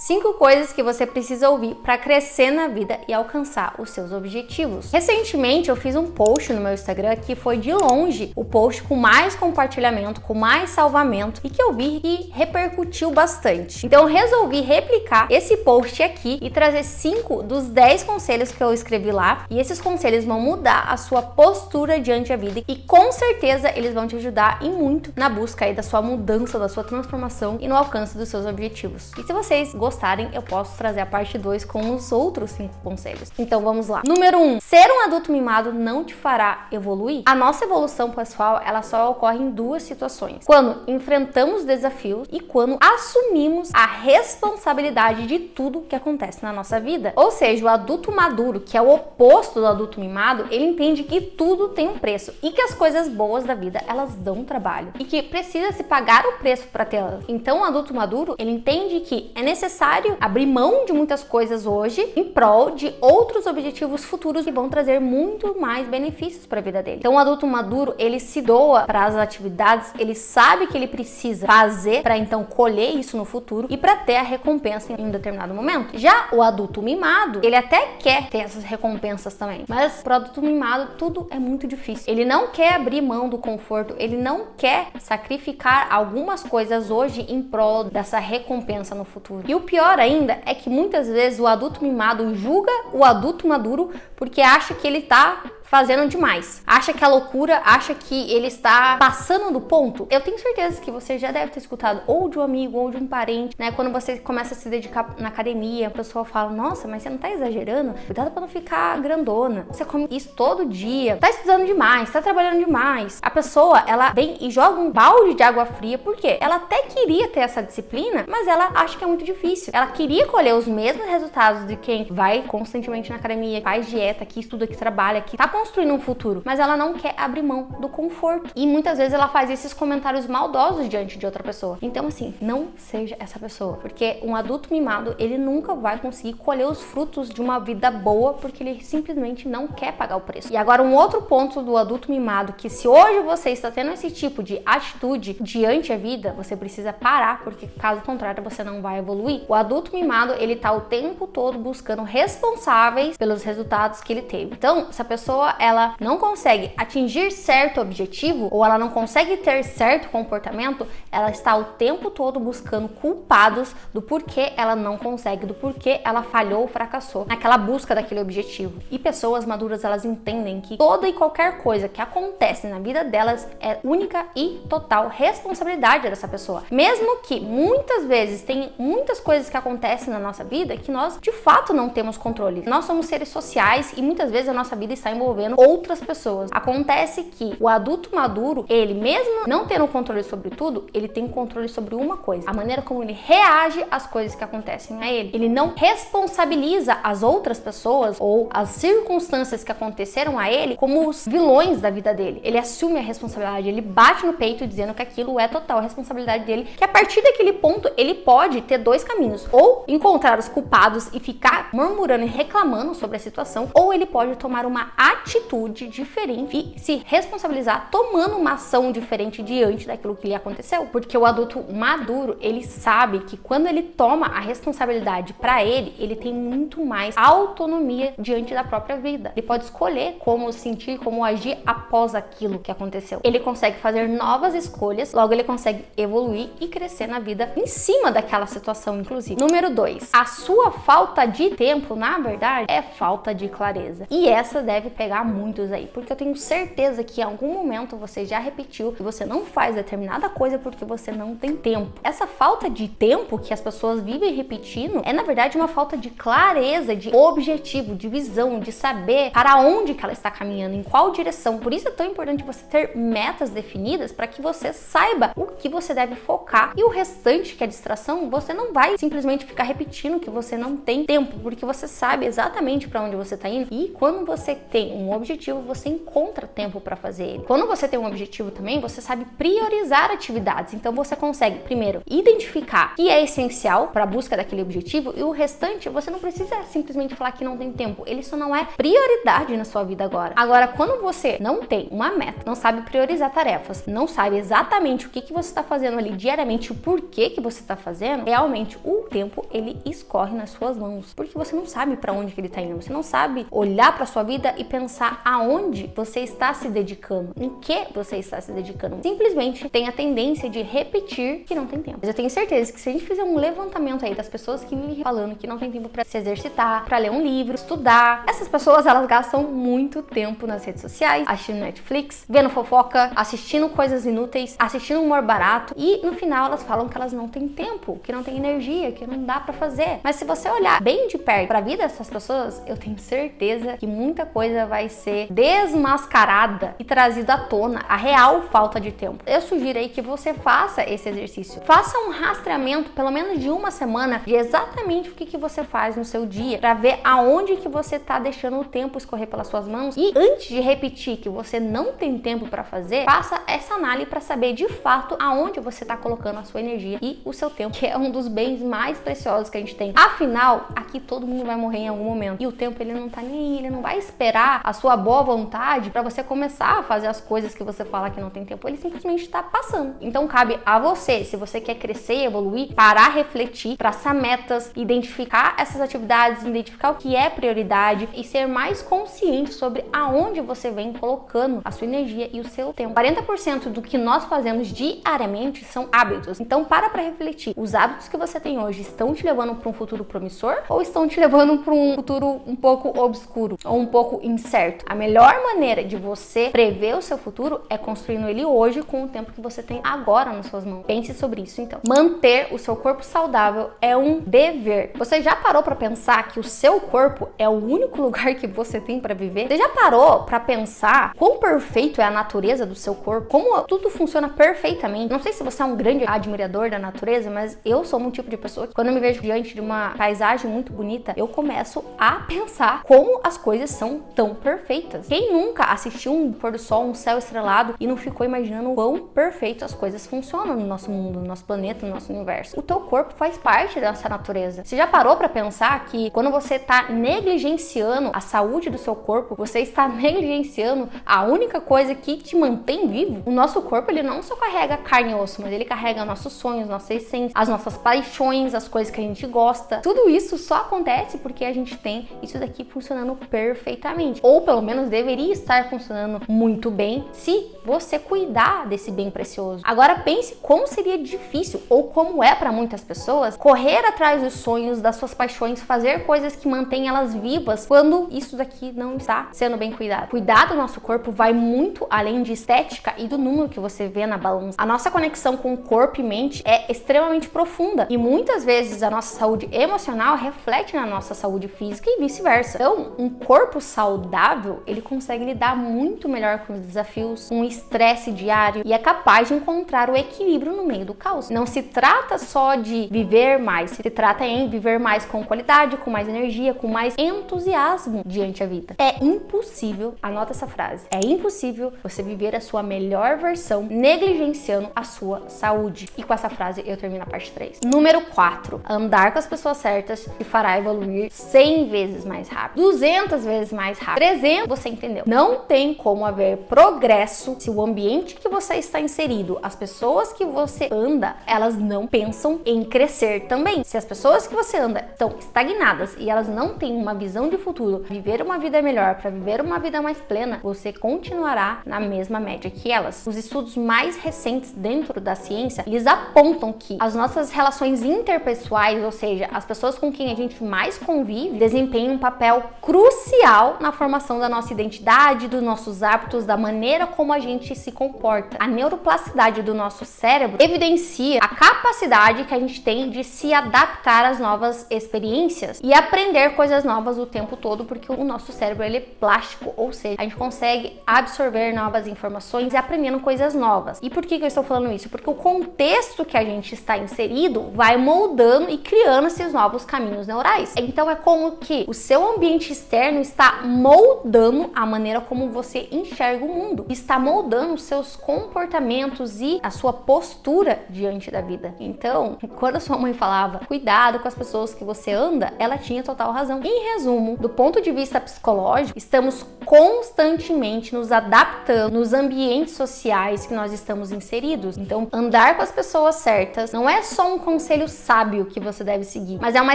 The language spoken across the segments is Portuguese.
5 coisas que você precisa ouvir para crescer na vida e alcançar os seus objetivos. Recentemente eu fiz um post no meu Instagram que foi de longe o post com mais compartilhamento, com mais salvamento e que eu vi que repercutiu bastante. Então eu resolvi replicar esse post aqui e trazer 5 dos 10 conselhos que eu escrevi lá, e esses conselhos vão mudar a sua postura diante da vida e com certeza eles vão te ajudar e muito na busca aí da sua mudança, da sua transformação e no alcance dos seus objetivos. E se vocês gostarem, eu posso trazer a parte 2 com os outros 5 conselhos. Então vamos lá. Número 1. Ser um adulto mimado não te fará evoluir? A nossa evolução pessoal, ela só ocorre em 2 situações. Quando enfrentamos desafios e quando assumimos a responsabilidade de tudo que acontece na nossa vida. Ou seja, o adulto maduro, que é o oposto do adulto mimado, ele entende que tudo tem um preço e que as coisas boas da vida, elas dão trabalho e que precisa se pagar o preço para tê-las. Então, o adulto maduro, ele entende que é necessário abrir mão de muitas coisas hoje em prol de outros objetivos futuros que vão trazer muito mais benefícios para a vida dele. Então, o adulto maduro, ele se doa para as atividades, ele sabe que ele precisa fazer para então colher isso no futuro e para ter a recompensa em um determinado momento. Já o adulto mimado, ele até quer ter essas recompensas também, mas para o adulto mimado tudo é muito difícil. Ele não quer abrir mão do conforto, ele não quer sacrificar algumas coisas hoje em prol dessa recompensa no futuro. E o pior ainda é que muitas vezes o adulto mimado julga o adulto maduro porque acha que ele tá fazendo demais. Acha que é loucura, acha que ele está passando do ponto. Eu tenho certeza que você já deve ter escutado ou de um amigo ou de um parente, né? Quando você começa a se dedicar na academia, a pessoa fala, nossa, mas você não tá exagerando? Cuidado pra não ficar grandona. Você come isso todo dia, tá estudando demais, tá trabalhando demais. A pessoa, ela vem e joga um balde de água fria, por quê? Ela até queria ter essa disciplina, mas ela acha que é muito difícil. Ela queria colher os mesmos resultados de quem vai constantemente na academia, faz dieta, que estuda, que trabalha, que tá construindo um futuro, mas ela não quer abrir mão do conforto. E muitas vezes ela faz esses comentários maldosos diante de outra pessoa. Então assim, não seja essa pessoa, porque um adulto mimado, ele nunca vai conseguir colher os frutos de uma vida boa, porque ele simplesmente não quer pagar o preço. E agora um outro ponto do adulto mimado, que se hoje você está tendo esse tipo de atitude diante da vida, você precisa parar, porque caso contrário você não vai evoluir. O adulto mimado, ele tá o tempo todo buscando responsáveis pelos resultados que ele teve. Então, se a pessoa ela não consegue atingir certo objetivo ou ela não consegue ter certo comportamento, ela está o tempo todo buscando culpados do porquê ela não consegue, do porquê ela falhou ou fracassou naquela busca daquele objetivo. E pessoas maduras, elas entendem que toda e qualquer coisa que acontece na vida delas é única e total responsabilidade dessa pessoa. Mesmo que muitas vezes tem muitas coisas que acontecem na nossa vida que nós de fato não temos controle. Nós somos seres sociais e muitas vezes a nossa vida está envolvendo outras pessoas. Acontece que o adulto maduro, ele mesmo não tendo controle sobre tudo, ele tem controle sobre uma coisa: a maneira como ele reage às coisas que acontecem a ele. Ele não responsabiliza as outras pessoas ou as circunstâncias que aconteceram a ele como os vilões da vida dele. Ele assume a responsabilidade, ele bate no peito dizendo que aquilo é total responsabilidade dele, que a partir daquele ponto ele pode ter 2 caminhos: ou encontrar os culpados e ficar murmurando e reclamando sobre a situação, ou ele pode tomar uma atitude diferente e se responsabilizar tomando uma ação diferente diante daquilo que lhe aconteceu. Porque o adulto maduro, ele sabe que quando ele toma a responsabilidade para ele tem muito mais autonomia diante da própria vida. Ele pode escolher como sentir, como agir após aquilo que aconteceu. Ele consegue fazer novas escolhas, logo ele consegue evoluir e crescer na vida em cima daquela situação, inclusive. Número 2. A sua falta de tempo, na verdade, é falta de clareza. E essa deve pegar muitos aí, porque eu tenho certeza que em algum momento você já repetiu que você não faz determinada coisa porque você não tem tempo. Essa falta de tempo que as pessoas vivem repetindo é, na verdade, uma falta de clareza, de objetivo, de visão, de saber para onde que ela está caminhando, em qual direção. Por isso é tão importante você ter metas definidas para que você saiba o que você deve focar, e o restante, que é distração, você não vai simplesmente ficar repetindo que você não tem tempo, porque você sabe exatamente para onde você está indo. E quando você tem um objetivo, você encontra tempo para fazer ele. Quando você tem um objetivo também, você sabe priorizar atividades. Então você consegue, primeiro, identificar o que é essencial para a busca daquele objetivo e o restante você não precisa simplesmente falar que não tem tempo. Ele só não é prioridade na sua vida agora. Agora, quando você não tem uma meta, não sabe priorizar tarefas, não sabe exatamente o que você está fazendo ali diariamente, o porquê que você está fazendo, realmente o tempo ele escorre nas suas mãos, porque você não sabe para onde que ele está indo, você não sabe olhar para sua vida e pensar aonde você está se dedicando, em que você está se dedicando. Simplesmente tem a tendência de repetir que não tem tempo. Mas eu tenho certeza que se a gente fizer um levantamento aí das pessoas que vivem falando que não tem tempo para se exercitar, para ler um livro, estudar, essas pessoas elas gastam muito tempo nas redes sociais, assistindo Netflix, vendo fofoca, assistindo coisas inúteis, assistindo humor barato e no final elas falam que elas não têm tempo, que não tem energia, que não dá pra fazer. Mas se você olhar bem de perto pra vida dessas pessoas, eu tenho certeza que muita coisa vai ser desmascarada e trazida à tona, a real falta de tempo. Eu sugiro aí que você faça esse exercício. Faça um rastreamento, pelo menos de uma semana, de exatamente o que você faz no seu dia, pra ver aonde que você tá deixando o tempo escorrer pelas suas mãos. E antes de repetir que você não tem tempo pra fazer, faça essa análise pra saber de fato aonde você tá colocando a sua energia e o seu tempo, que é um dos bens mais preciosos que a gente tem. Afinal, aqui todo mundo vai morrer em algum momento e o tempo ele não tá nem aí, ele não vai esperar a sua boa vontade pra você começar a fazer as coisas que você fala que não tem tempo, ele simplesmente tá passando. Então cabe a você, se você quer crescer e evoluir, parar, refletir, traçar metas, identificar essas atividades, identificar o que é prioridade e ser mais consciente sobre aonde você vem colocando a sua energia e o seu tempo. 40% do que nós fazemos diariamente são hábitos. Então para refletir. Os hábitos que você tem hoje estão te levando para um futuro promissor ou estão te levando para um futuro um pouco obscuro ou um pouco incerto? A melhor maneira de você prever o seu futuro é construindo ele hoje com o tempo que você tem agora nas suas mãos. Pense sobre isso então. Manter o seu corpo saudável é um dever. Você já parou para pensar que o seu corpo é o único lugar que você tem para viver? Você já parou para pensar quão perfeito é a natureza do seu corpo? Como tudo funciona perfeitamente? Não sei se você é um grande admirador da natureza, mas eu sou um tipo de pessoa que quando eu me vejo diante de uma paisagem muito bonita, eu começo a pensar como as coisas são tão perfeitas. Quem nunca assistiu um pôr do sol, um céu estrelado e não ficou imaginando o quão perfeito as coisas funcionam no nosso mundo, no nosso planeta, no nosso universo? O teu corpo faz parte dessa natureza. Você já parou para pensar que quando você tá negligenciando a saúde do seu corpo, você está negligenciando a única coisa que te mantém vivo? O nosso corpo, ele não só carrega carne e osso, mas ele carrega nossos sonhos, nossa essência, as nossas paixões, as coisas que a gente gosta. Tudo isso só acontece porque a gente tem isso daqui funcionando perfeitamente. Ou pelo menos deveria estar funcionando muito bem se você cuidar desse bem precioso. Agora pense como seria difícil, ou como é para muitas pessoas, correr atrás dos sonhos, das suas paixões, fazer coisas que mantêm elas vivas quando isso daqui não está sendo bem cuidado. Cuidar do nosso corpo vai muito além de estética e do número que você vê na balança. A nossa conexão com o corpo e mente é extremamente profunda e muitas vezes a nossa saúde emocional reflete na nossa saúde física e vice-versa. Então, um corpo saudável, ele consegue lidar muito melhor com os desafios, com o estresse diário e é capaz de encontrar o equilíbrio no meio do caos. Não se trata só de viver mais, se trata em viver mais com qualidade, com mais energia, com mais entusiasmo diante da vida. É impossível, anota essa frase, é impossível você viver a sua melhor versão negligenciando a sua saúde. E com essa frase eu termino a parte 3. Número 4. Andar com as pessoas certas te fará evoluir 100 vezes mais rápido, 200 vezes mais rápido, 300, você entendeu? Não tem como haver progresso se o ambiente que você está inserido, as pessoas que você anda, elas não pensam em crescer também. Se as pessoas que você anda estão estagnadas e elas não têm uma visão de futuro, viver uma vida melhor, para viver uma vida mais plena, você continuará na mesma média que elas. Os estudos mais recentes dentro da ciência, eles apontam que as nossas relações interpessoais, ou seja, as pessoas com quem a gente mais convive, desempenham um papel crucial na formação da nossa identidade, dos nossos hábitos, da maneira como a gente se comporta. A neuroplasticidade do nosso cérebro evidencia a capacidade que a gente tem de se adaptar às novas experiências e aprender coisas novas o tempo todo, porque o nosso cérebro ele é plástico, ou seja, a gente consegue absorver novas informações e aprendendo coisas novas. E por que eu estou falando isso? Porque o contexto que a gente está inserido vai moldando e criando esses novos caminhos neurais. Então é como que o seu ambiente externo está moldando moldando a maneira como você enxerga o mundo, está moldando os seus comportamentos e a sua postura diante da vida. Então, quando a sua mãe falava cuidado com as pessoas que você anda, ela tinha total razão. Em resumo, do ponto de vista psicológico, estamos constantemente nos adaptando nos ambientes sociais que nós estamos inseridos. Então, andar com as pessoas certas não é só um conselho sábio que você deve seguir, mas é uma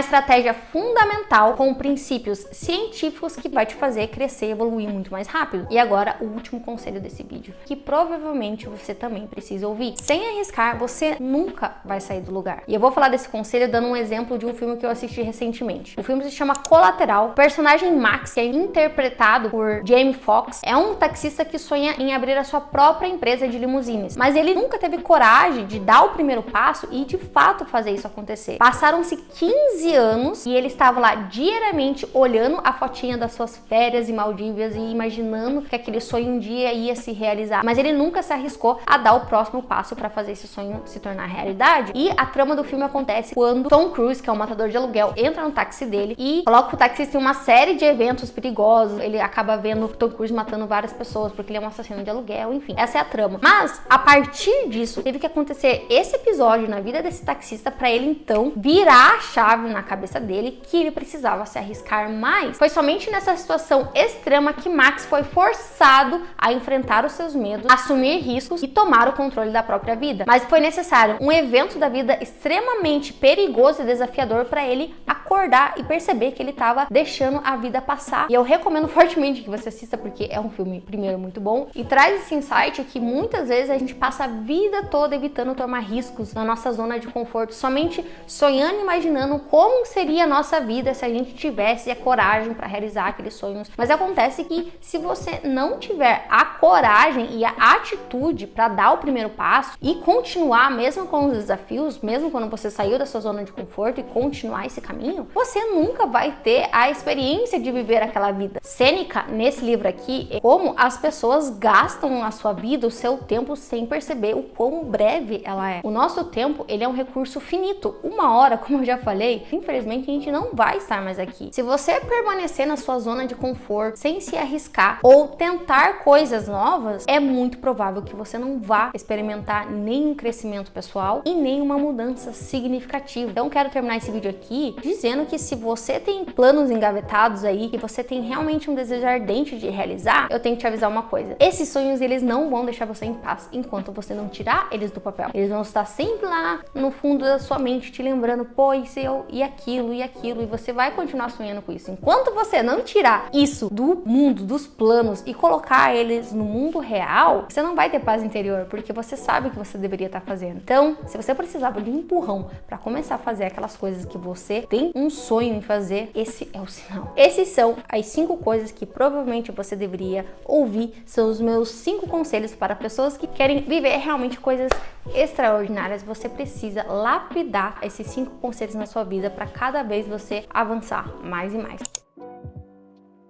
estratégia fundamental com princípios científicos que vai te fazer crescer e evoluir muito mais rápido. E agora, o último conselho desse vídeo, que provavelmente você também precisa ouvir. Sem arriscar, você nunca vai sair do lugar. E eu vou falar desse conselho dando um exemplo de um filme que eu assisti recentemente. O filme se chama Colateral. O personagem Max, que é interpretado por Jamie Foxx, é um taxista que sonha em abrir a sua própria empresa de limusines, mas ele nunca teve coragem de dar o primeiro passo e de fato fazer isso acontecer. Passaram-se 15 anos e ele estava lá diariamente olhando a fotinha das suas férias em Maldivas e imaginando que aquele sonho um dia ia se realizar, mas ele nunca se arriscou a dar o próximo passo para fazer esse sonho se tornar realidade. E a trama do filme acontece quando Tom Cruise, que é um matador de aluguel, entra no táxi dele e coloca o taxista em uma série de eventos perigosos. Ele acaba vendo Tom Cruise matando várias pessoas porque ele é um assassino de aluguel, enfim, essa é a trama. Mas a partir disso teve que acontecer esse episódio na vida desse taxista para ele então virar a chave na cabeça dele que ele precisava se arriscar mais. Foi somente nessa situação extrema que Max foi forçado a enfrentar os seus medos, assumir riscos e tomar o controle da própria vida. Mas foi necessário um evento da vida extremamente perigoso e desafiador para ele acordar e perceber que ele estava deixando a vida passar. E eu recomendo fortemente que você assista porque é um filme, primeiro, muito bom e traz esse insight que muitas vezes a gente passa a vida toda evitando tomar riscos na nossa zona de conforto, somente sonhando e imaginando como seria a nossa vida se a gente tivesse a coragem para realizar aqueles sonhos. Mas acontece que se você não tiver a coragem e a atitude para dar o primeiro passo e continuar mesmo com os desafios, mesmo quando você saiu da sua zona de conforto e continuar esse caminho, você nunca vai ter a experiência de viver aquela vida. Sêneca, nesse livro aqui, é como as pessoas gastam a sua vida, o seu tempo, sem perceber o quão breve ela é. O nosso tempo, ele é um recurso finito. Uma hora, como eu já falei, infelizmente a gente não vai estar mais aqui. Se você permanecer na sua zona de conforto, sem se arriscar ou tentar coisas novas, é muito provável que você não vá experimentar nenhum crescimento pessoal e nenhuma mudança significativa. Então, quero terminar esse vídeo aqui dizendo que se você tem planos engavetados aí, que você tem realmente um desejo ardente de realizar, eu tenho que te avisar uma coisa. Esses sonhos, eles não vão deixar você em paz enquanto você não tirar eles do papel. Eles vão estar sempre lá no fundo da sua mente, te lembrando, pô, isso e aquilo, e você vai continuar sonhando com isso. Enquanto você não tirar isso do mundo, dos planos e colocar eles no mundo real, você não vai ter paz interior, porque você sabe o que você deveria estar fazendo. Então, se você precisava de um empurrão para começar a fazer aquelas coisas que você tem um sonho em fazer, esse é o sinal. Esses são as 5 coisas que provavelmente você deveria ouvir. São os meus 5 conselhos para pessoas que querem viver realmente coisas extraordinárias. Você precisa lapidar esses 5 conselhos na sua vida para cada vez você avançar mais e mais.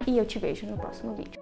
E eu te vejo no próximo vídeo.